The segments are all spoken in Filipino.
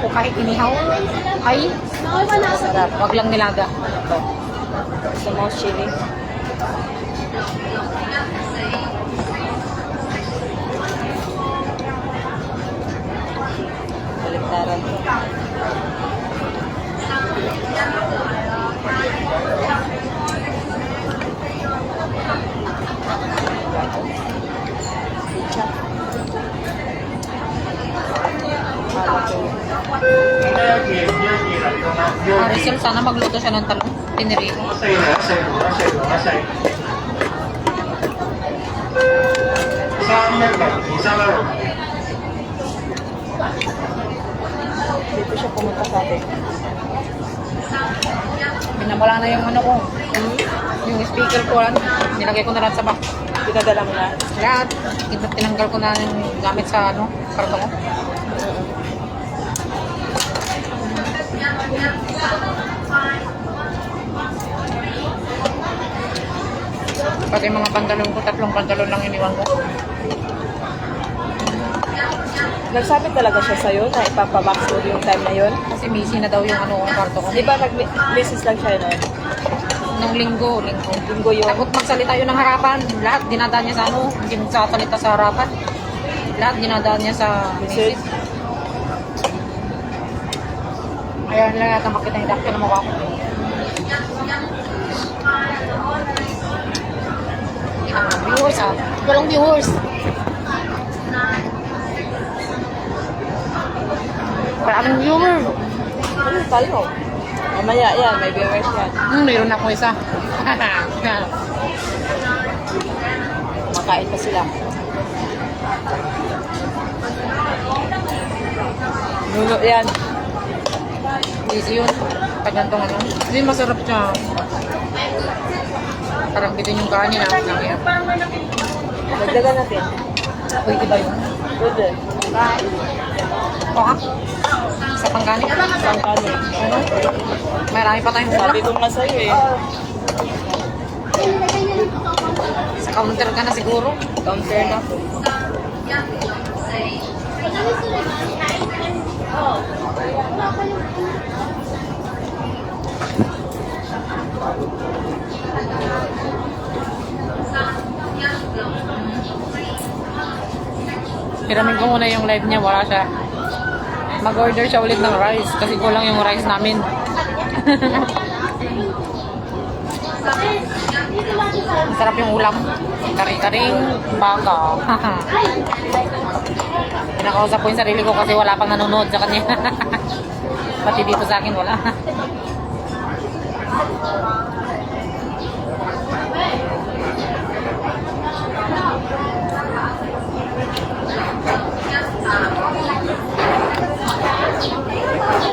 ko kahit inihaw. Ay, Sarap. wag lang nilaga. Ito. Gusto mo chili? Baliktaran to. Rizal, sana magluto siya ng talong. Tinirito. Dito siya pumunta sa atin. Pinamala na yung ano ko. Yung speaker ko lang. Nilagay ko na lahat sa box. Pinadala mo na. Lahat. Tinanggal ko na yung gamit sa ano, karto ko. Pati mga pantalon ko, 3 pantalon lang iniwan ko. Nagsabi talaga siya sa'yo na ipapabox mo yung time na yun? Kasi busy na daw yung ano, karto ko. Di ba nag-message lang siya noon? Nung linggo. Linggo yun. Takot magsalita yun ng harapan. Lahat dinadaan niya sa ano, hindi magsasalita sa harapan. Lahat dinadaan niya sa Message? message. Ayan lang yata makita yung daktil na mukha ko. Viewers ah. Walang viewers. Maraming viewer. Ano talo? Mamaya yan, may viewers yan. Mayroon ako isa. Makain pa sila. Nuno yan. Easy yun. Pag ganitong ano. Hindi masarap siya. Parang bitin yung kanin ah. Nangyayap. Dagdagan natin. Pwede ba yun? Pwede. O ah? Sa pangkanin? Isang kanin. Ano? Marami pa tayong Sabi ulam. ko nga sa'yo eh. Sa counter ka na siguro. Counter na. Hiramin ko muna yung live niya. Wala siya. Mag-order siya ulit ng rice. Kasi kulang yung rice namin. Masarap yung ulam. Kari-karing baka. Pinakausap ko yung sarili ko kasi wala pang nanonood sa kanya. Pati dito sa akin wala.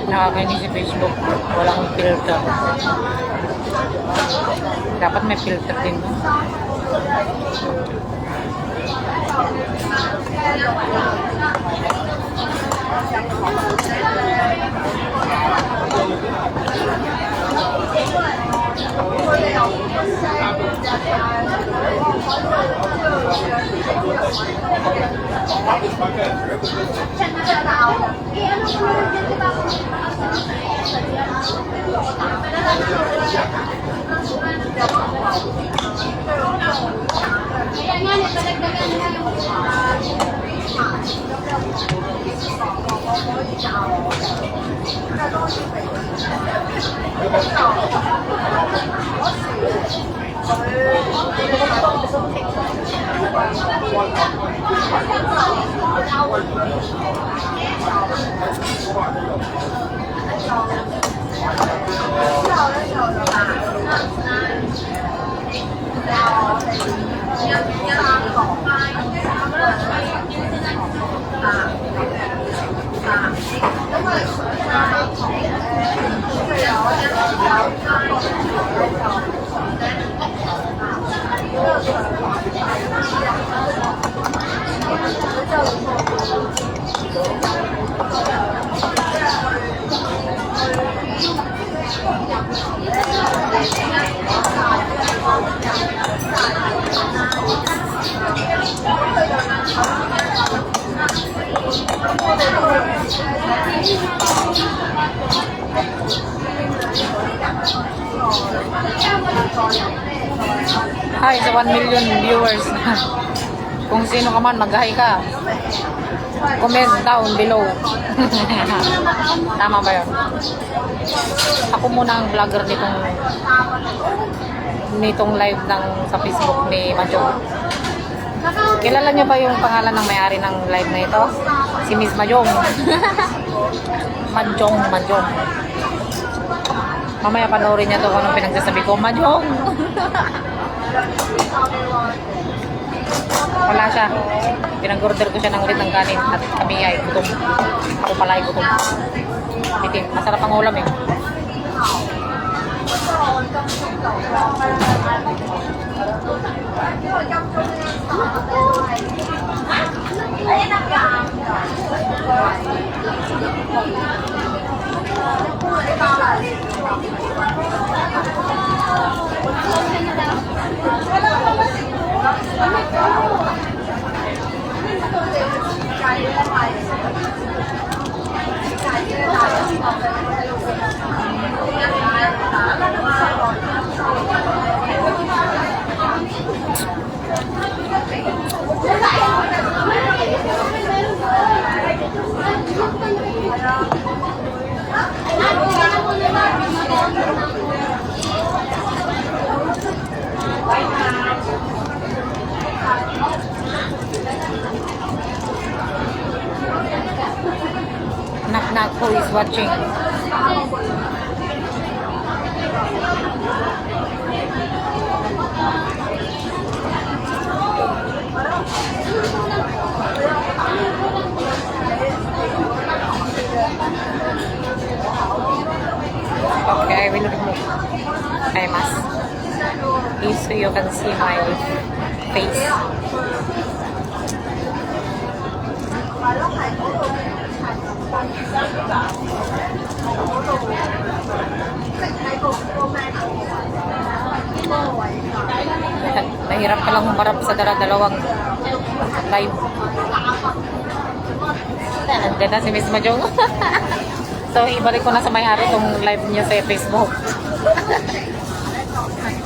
Nakakainis si Facebook. Walang filter. Dapat may filter din. No? Hi sa 1 million viewers. Kung sino ka man, mag-hi ka. Comment down below. Tama ba yun? Ako muna ang vlogger nitong live sa Facebook ni Majong. Kilala niyo ba yung pangalan ng may-ari ng live na ito? Si Miss Majong. Majong. Mamaya panoorin niya to kung anong pinagsasabi ko. Majong! Wala siya. Pinag-order ko siya ng ulit ng kanin at kami ay gutom. Ako pala ay gutom. Bitin. Masarap ang ulam eh. Knock, who is watching? Okay, I will remove my mask so you can see my face. Nahirap ka lang humarap sa dalawang live. Nandiyan na si Miss Majong. So, ibalik ko na sa may-ari itong live niya sa Facebook.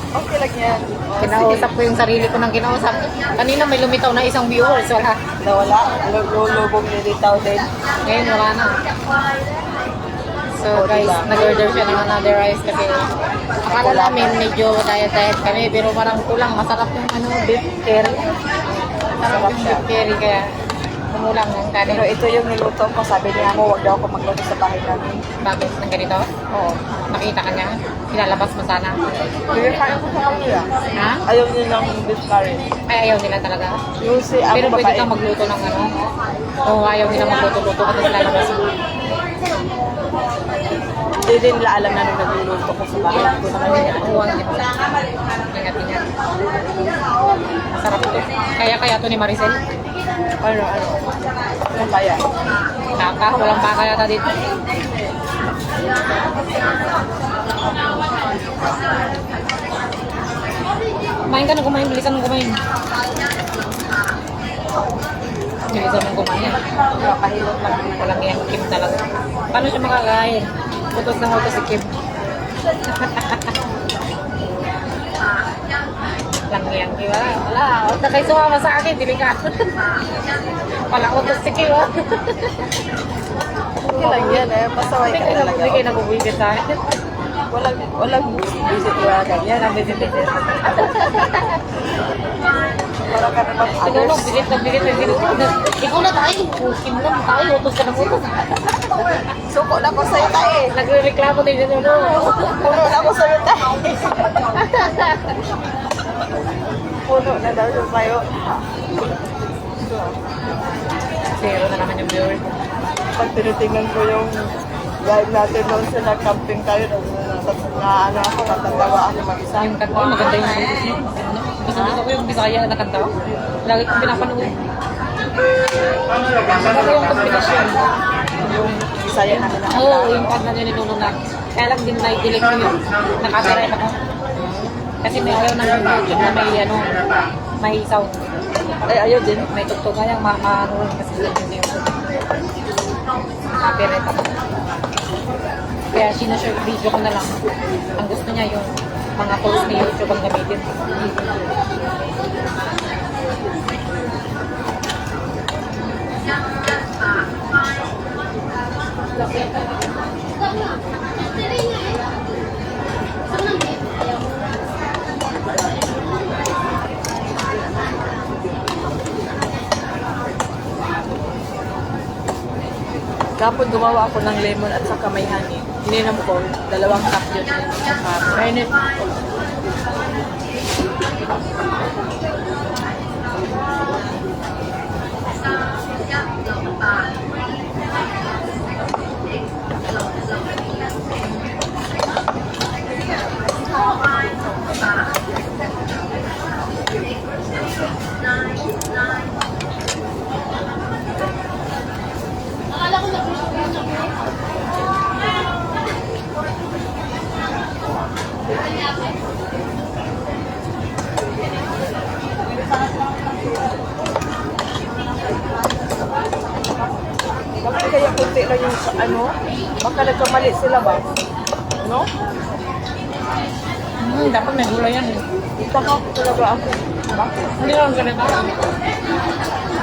Okay lang yan. Kinausap ko yung sarili ko ng kinausap. Kanina may lumitaw na isang viewers. Wala. Nawala. Lulubog nilitaw din. Ngayon, wala na. So guys, nag-order siya ng another rice kasi akala namin medyo diet kami pero parang kulang. Masarap yung beef curry. Masarap yung beef curry kaya kumulang ng kanin. Pero ito yung niluto ko. Sabi niya mo, wag daw ako magluto sa bahay namin. Bakit ng ganito? Oo. Nakita ka niya? Ilalabas mo sana. Bigyan ko sa kanila. Ha? Ayaw nilang beef curry. Ay, ayaw nila talaga. Yung si Pero ako pwede babae. kang magluto ng o ayaw nila magluto-luto kasi lalabas mo. Hindi din nila alam na nung nagluluto ko sa bahay. Ko naman nila. Huwag din. Ingat-ingat. Masarap ito. Kaya to ni Maricel. Ano? Ano kaya? Baka, walang baka yata dito. Kumain ka na kumain, bilisan mo kumain. Bilisan mo kumain. Nakahilot lang. Walang yan, Kim talaga. Paano siya makakain? Utos na utos si Kim. Lang yan, di ba? Wala, huwag na kayo sumama sa akin, delikado. Wala utos si Kim. Okay lang yan eh. Pasaway ka talaga. Hindi kayo nabubuisit sa akin. Walang visit wala ganyan. Yan ang visit-visit. Para ka naman Siguro, others. bilit. Ikaw na tayo. Kim lang tayo. Utos ka ng utos. Suko na ko sa'yo tayo eh. Nagre-reklamo din yun. Puno na ko sa'yo tayo. Puno na daw yung sa'yo. Zero na naman yung viewers. Pag tinitingnan ko yung live natin noon sa nag-camping tayo, na ano ako, natatawa ako mag-isa. Yung kanta, maganda yung boses niyo. Gusto ko yung Bisaya na kanta. Lagi kong pinapanood. Maganda yung kombinasyon. Yung Bisaya namin na Oo, yung kanta niyo ninununat. Kaya lang din na-delete ko yun. Nakasirate ako. Kasi may ayaw ng YouTube na may sound. ay ayaw din. May tugtog kaya ma-ano kasi sa YouTube. copyright ako. Kaya sinashare video ko na lang. Ang gusto niya yung mga tools ni YouTube ang gamitin. Kapag gumawa ako ng lemon at saka may honey, ininom ko, 2 cup yun. Mainit. Bakit kaya kunti lang yung ano? Baka nagkamali sila ba? No? Dapat may gulay yan. Itaka ko talaga ako. Bakit? Hindi lang ganito.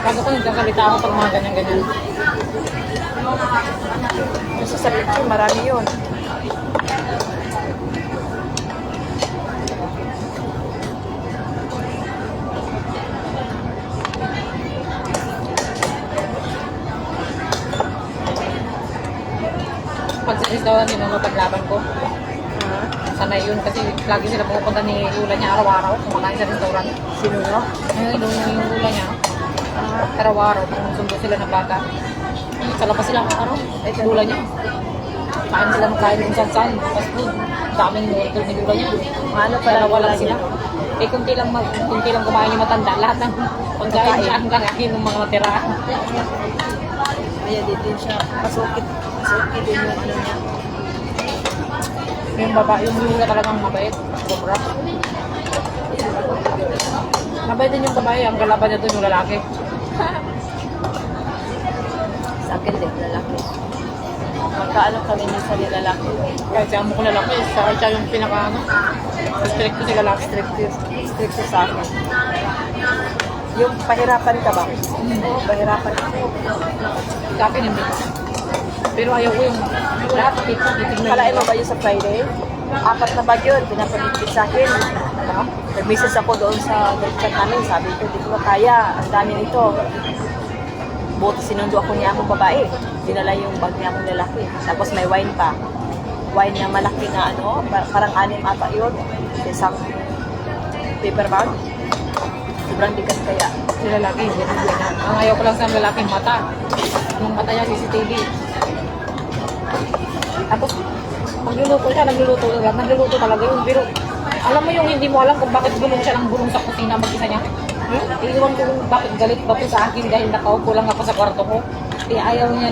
Bago ko nagkakalita ako pag mga ganyan-ganyan. Kasi sa picture, marami yun. Pag sa restaurant, yun ang mapaglaban ko. Sanay yun kasi lagi sila pupunta ni Lula niya araw-araw kumakain sa restaurant. Sino no? Ngayon, doon yung Lula niya. Araw-araw, kung sundo sila ng bata. Sa labas sila araw, Lula niya. Kain sila magkain kung saan-saan. Fast food. Daming order ni Lula niya. Ano pa Dalawa lang sila. Eh, kunti lang kumain yung matanda. Lahat ng pagkain siya ang kakain ng mga matira. Kaya din siya. Masukit din yung ano niya. Yung yung Lula talagang mabait. Sobra. Mabait din yung babae. Ang kalaban niya doon yung lalaki. Sa akin din, lalaki. Magkaano kami minsan ni lalaki. Kahit siya mo ko lalaki. Siya yung pinaka strict ko si lalaki. Strict sa akin. Yung pahirapan ka ba? Oo, pahirapan ka. Sa akin hindi. Pero ayaw ko yung lahat titignan. Kalain mo ba yun sa Friday? 4 na bag yun, pinapabigit sa akin. Nag-message ako doon sa group chat namin, sabi ko, di ko kaya, ang dami nito. Buti sinundo ako niya akong babae. Dinala yung bag niya akong lalaki. Tapos may wine pa. Wine na malaki na ano, parang 6 ata yun. Isang paper bag. Sobrang bigat kaya. Si lalaki, hindi na ganyan. Ang ayaw ko lang sa lalaki, mata. Yung mata niya, CCTV. Tapos, nagluluto siya, nagluluto talaga yun. Pero, alam mo yung hindi mo alam kung bakit gulong siya ng gulong sa kusina mag-isa niya? Iiwan ko kung bakit galit ba po sa akin dahil nakaupo lang ako sa kwarto ko. Kaya ayaw niya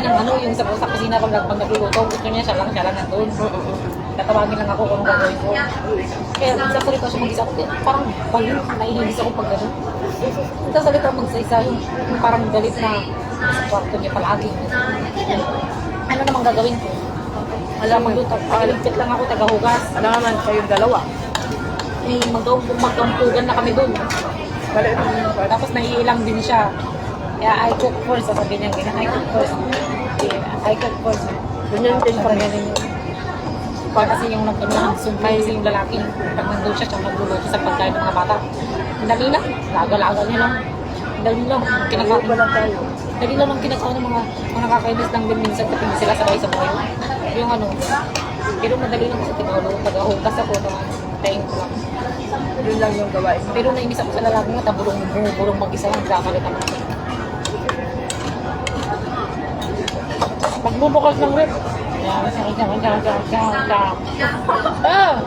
ng ano, yung sa kusina pag nagluluto. Gusto niya siya lang nandun. Tatawagin lang ako kung anong gagawin ko. Kaya nagsasalita siya mag-isa ako. Parang baliw, naihinis ako pag gano'n. Nagsasalita mag-isa yung parang galit na sa kwarto niya palagi. Ano namang gagawin ko? Alam mo, pakiligpit lang ako, tagahugas. Ano naman kayong dalawa? Eh, magkampugan na kami doon. Tapos naiilang din siya. Kaya I cook first, sasabihin niya ganyan, I cook first. I cook first. Ganyan din Parang ganyan yun. Kasi yung nagsumpay yung lalaki, pag nandun siya, siya magluluto sa pagkain ng mga bata. Ang dali lang, laga-laga niya lang. Ang dali lang, kinakain. Dali lang ang kinakain ng mga nakakainis lang din minsan kapag sila sabay sa buhay. Yung ano, pero madali lang sa tinulo, pag-ahugas ako ng taing ko lang. Yun lang yung gawain. Pero nainis ako sa lalaki nga, bulong mag-isa lang, kakalit ako. Magbubukas ng rep. Ah!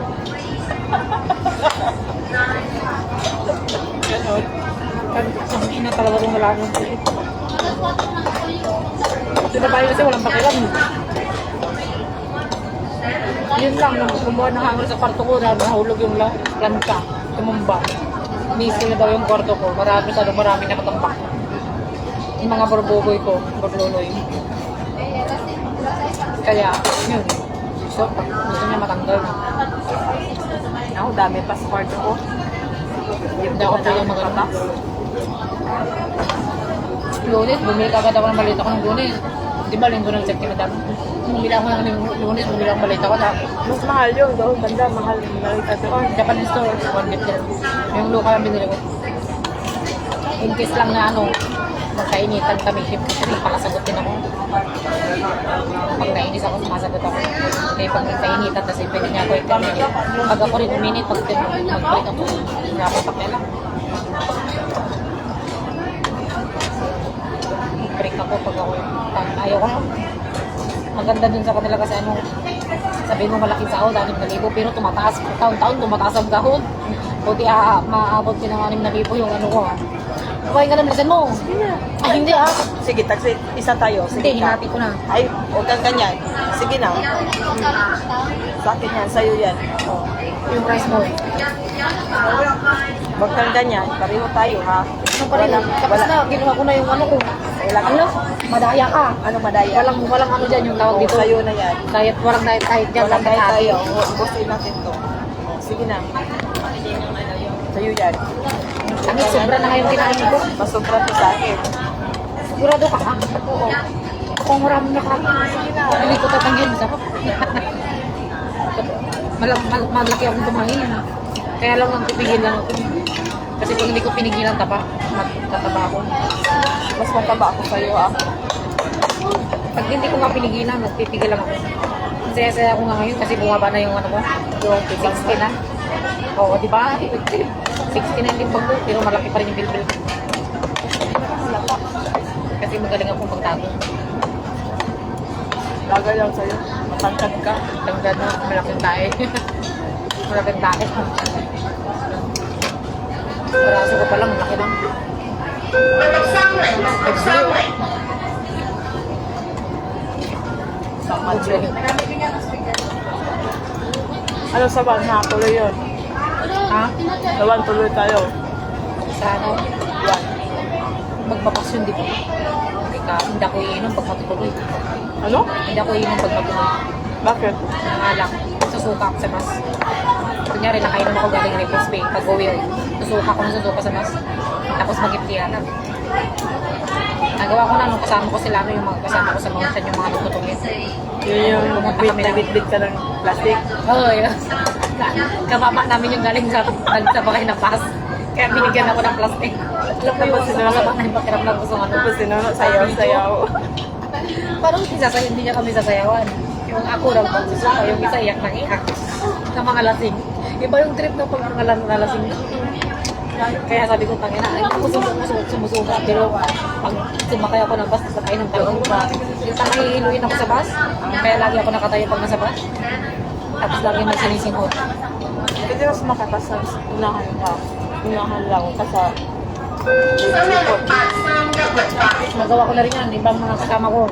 Ang ina talaga ng lalaki. Ito na tayo kasi walang pakilam. Yun lang, nung kumuha ng hangin sa kwarto ko, nahulog yung lanka, tumumba. Missing na daw yung kwarto ko, marami nakatambak. Yung mga burbugoy ko, burluloy. Kaya, yun. So, pag gusto niya matanggal na. Ako, dami pa sa kwarto ko. Hindi ako pwede maganda. Lunes, bumili ka agad ako ng balita ko ng lunes. Di ba, linggo ng September dami. Bumili ako ng lunes, bumili ako ng balita ko dami. Mas mahal yun doon. Banda, mahal. Narita doon. Japanese store, 1 liter. Yung local ang binili ko. In case lang na ano, magkainitan kami, kasi pakasagot din ako. Pag nainis ako, sumasagot ako. Kaya pag nagkainitan, kasi pwede niya ako i-terminate. Pag ako rin uminit, mag-break ako. Hindi ako pakela. Break ako pag ako. Ayaw ko na. Maganda dun sa kanila kasi ano, sabihin mo malaking sahod, 6,000, pero tumataas, taon-taon tumataas ang gahon. Buti maabot din ng 6,000 yung ano ko ha. Kumain ka na, bilisan mo. Ay, hindi ah. Sige, taxi. Isa tayo. Sige Hindi, ka. hinati ko na. Ay, huwag kang ganyan. Sige na. Sa akin yan. Sa'yo yan. Oh. Yung price mo. Huwag kang ganyan. Pareho tayo, ha? Ano pa rin? Tapos na, ginawa ko na yung ano ko. Wala Ano? Madaya ka. Ano madaya? Walang ano dyan yung tawag dito. Sa'yo na yan. Diet, walang diet kahit dyan. Walang lang tayo tayo. tayo. Gusto natin to. Oh, sige na. Sa'yo yan. Ang sobra na ngayon kinain ko. Masobra to sa akin. Sigurado ka ha? Oo. Ako ang maraming nakakain. Sige na. Hindi ko tatanggin. Sarap. Malaki akong kumain. Kaya lang ang pipigil lang ako. Kasi kung hindi ko pinigilan magtataba ako. Mas mataba ako sa'yo, ha? Pag hindi ko nga pinigilan, magpipigil lang ako. Saya-saya ako nga ngayon kasi bumaba na yung ano ko. Yung 60 na. Oo, di ba? 60 na yung limbang ko, pero malaki pa rin yung bilbil. Kasi magaling akong magtago. Bagay lang sa'yo. Matangkad ka. Tanggal na, malaking tae. Malaking tae. Paraso ko pa lang, laki lang. Ano sa van, ha? Tuloy yun. Ha? Sa van, tuloy tayo. Sa ano? Yan. Magbabakasyon dito. Hindi ako iinom pag matutuloy. Ano? Hindi ako iinom pag matutuloy. Bakit? Alak. Susuka ako sa bus. Kunyari, nakainom ako galing Repos Bay. Pag uwi, susuka ko ng susuka sa bus. Tapos mag-iptiyanan. Nagawa ko na nung kasama ko sila, ano yung mga kasama ko sa mga yung mga tututungin. Yun yung bit ka ng plastic. Oo, yun. Kamama namin yung galing sa bakay ng bus. Kaya binigyan ako ng plastic. Alam mo yung masama na yung pakiramdam ko sa ano. Tapos sinunod, sayaw-sayaw. Parang hindi niya kami sasayawan. Yung ako lang pagsusuka, yung isa iyak ng iyak. Sa mga lasing. Iba yung trip ng pag mga lasing. Kaya sabi ko, tangina, ay ako sumusuka. Pero pag sumakay ako ng bus, sakay ng tao. Yung tangahihiluin ako sa bus, kaya lagi ako nakatayo pag nasa bus. Tapos lagi may sinisinghot. Pwede mas makatasas. Unahan ka. Unahan lang. Kasi Magawa ko na rin yan, ibang mga kasama ko.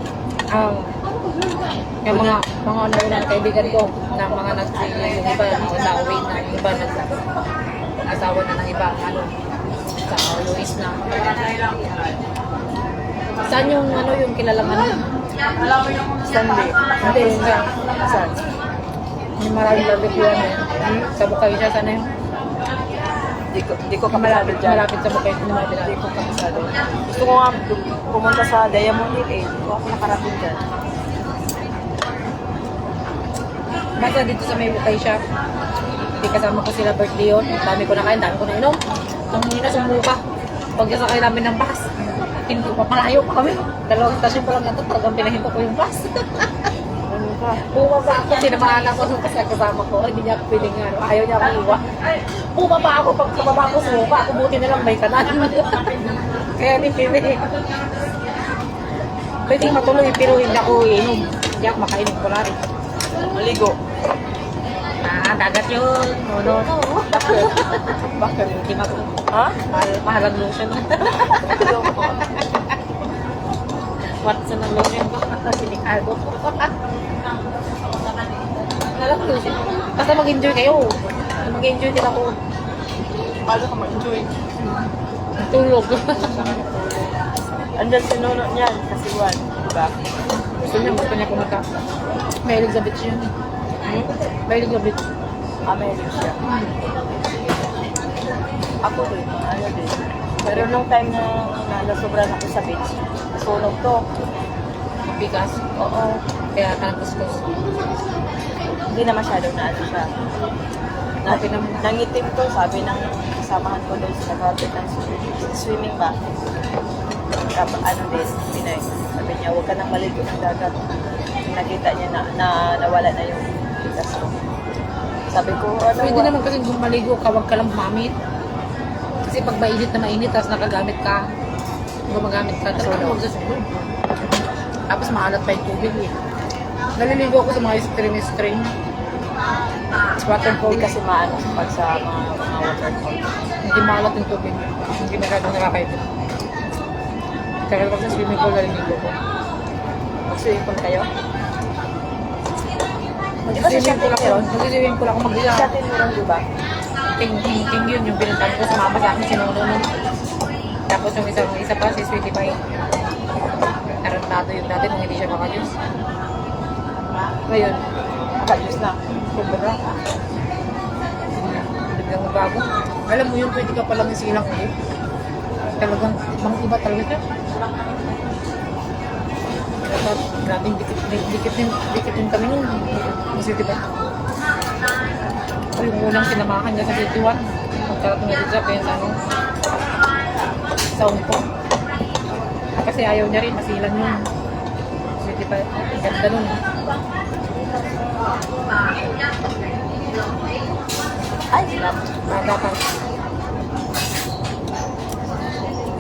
Yung mga ano na kaibigan ko, na mga yung iba, nag-away na, yung iba nag-asawa na ng iba, ano, sa Luis na. Saan yung ano yung kilalang ano? Sunday. Hindi, yung Saan? yung maraming barbecue ano, sa Bukay siya, sana yung Di ko kamalapit dyan. malapit sa Bukay, Di ko kamasado. Gusto ko nga pumunta sa Diamond Hill eh. Hindi ko ako nakarating dyan. Basta dito sa may Bukay siya, hindi kasama ko sila birthday yun, dami ko na kain, dami ko na inom. Ang hina sumuka, pagkasakay namin ng bus, hindi pa malayo pa kami. 2 stasyon pa lang ito, talagang pinahinto ko yung bus. Ano ka? Bumaba ako, sinamahan ako nung kasama ko, hindi niya ako pwedeng ano, ayaw niya ako iwan. Bumaba ako, pag kababa ako sumuka, ako buti na lang may kanan. Kaya di pili. Pwedeng matuloy, pero hindi ako inom. Hindi ako makainom ko lang. Maligo. Dagat yun. No. Bakit? Hindi Ha? mahal ang lotion. Watson ang lotion ko. Sinikargo ko. Nalang lotion. Basta mag-enjoy kayo. Mag-enjoy din ako. Paano ka mag-enjoy? Tulog. Andyan si Nuno niyan, kasiwan. Diba? Gusto niya pumunta. May Elizabeth siya. May Elizabeth. Meron siya. Ako rin, ano din. Pero nung time na nasobran ako sa beach, nasunog to. Bigas. Oo. Kaya kanagkuskus. Hindi na masyado na ano siya. Okay naman. Nangitim to, sabi ng kasamahan ko doon sa nag-outfit ng swimming ba. Ano din, Pinay. Sabi niya, huwag ka nang maligo ng dagat. Nakita niya na nawala na yung bigas ko. Sabi ko, ano, Pwede naman kasi kung maligo ka, huwag ka lang gumamit. Kasi pag mainit na mainit, tapos nakagamit ka, gumagamit ka, talagang huwag sa sunod. Tapos maalat pa yung tubig eh. Naliligo ako sa mga stream. Waterfall. hindi kasi maano pag sa mga waterfall. Hindi maalat yung tubig. Hindi masyadong nakakaibig. Kaya pag sa swimming pool, naliligo ko. Mag-swimming pool kayo? Mag-swimming pool ako. Mag-swimming pool ako mag-isa. Sa atin meron, di ba? Ting yun, yung pinuntahan ko sa mama sa akin, sinuno nun. Tapos yung isa pa, si Sweetie Pie. Tarantado yun natin nung hindi siya makajus. Ngayon, Nakajus na. kumbaga. Biglang bago. Alam mo yun, pwede ka palang isilang ulit. Talagang, ibang iba talaga siya. Grabing dikit din kami nun. Kasi diba? Yung unang sinamahan niya sa City 1. Magkarat nga dito kaya sa ano. Sound ko. Kasi ayaw niya rin, masilan yun. Kasi diba, ganda nun. Ay, sarap. Dapat.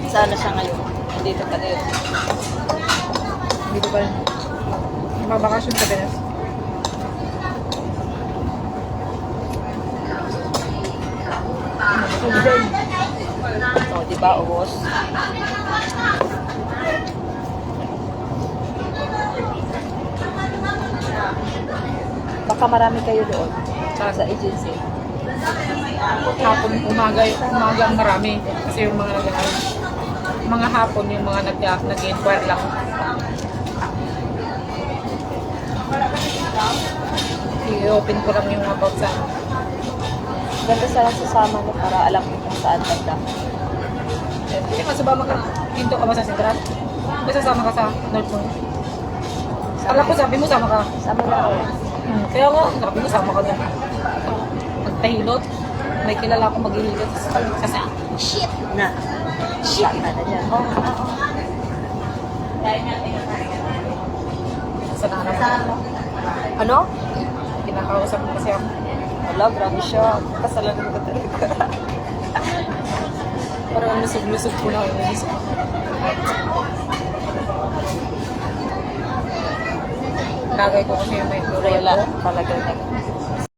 Sana siya ngayon. Nandito ka din. Dito pa rin. Mabakasyon sa Pinas. O, di ba, ubos? Baka marami kayo doon sa agency. Hapon, umaga ang marami. Kasi yung mga mga hapon, yung mga nag-inquire lang. I-open ko lang yung about sa Ganda sana sasama mo para alam mo kung saan banda. Kasi masabama ka, hinto ka ba sa Sentral? May sasama ka sa North Moon? Alam ko, sabi mo, sama ka. Sama na ako. Kaya nga, sabi mo, sama ka doon. Magtahilot. May kilala akong maghihilot sa shit! Na. Shit na na dyan. Oh, Sa nanay. Ano? Kinakausap mo kasi ako. Wala, grabe siya. Kasalan ko talaga. Parang lusog-lusog ko na yung isip. Lagay ko kasi yung may kulay Wala. ko. Talaga na.